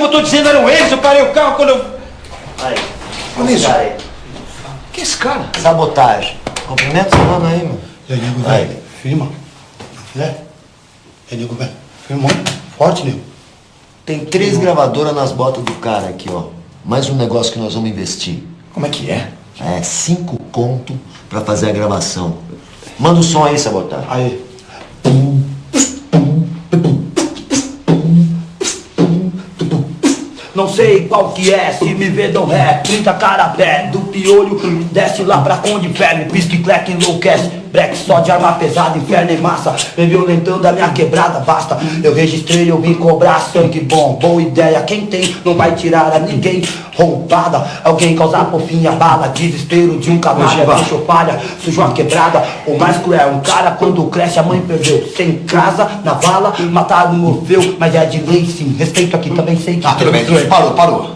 como eu tô dizendo, eram eles. Eu parei o carro quando eu... Aí. Olha isso. Cara aí. Que é esse cara? Sabotagem. Cumprimenta esse mano aí, mano. E aí, nego, velho? Firma. É? E aí, nego, velho? Firmou. Forte, nego. Tem 3 gravadoras nas botas do cara aqui, ó. Mais um negócio que nós vamos investir. Como é que é? É, 5 conto pra fazer a gravação. Manda o som aí, Sabotagem. Aí. Não sei qual que é, se me vê dão ré 30 cara pé, do piolho desce lá pra Conde Verme, pisca e cleca enlouquece. Break só de arma pesada, inferno e massa. Vem violentando a minha quebrada, basta. Eu registrei, eu vim cobrar sangue bom. Boa ideia, quem tem não vai tirar a ninguém. Roubada, alguém causar fofinha bala. Desespero de um canalha, bicho palha. Sujou a quebrada, o mais cruel. Um cara quando cresce a mãe perdeu. Sem casa, na vala, mataram o Morfeu. Mas é de lei sim, respeito aqui também sei que... Tudo bem, parou.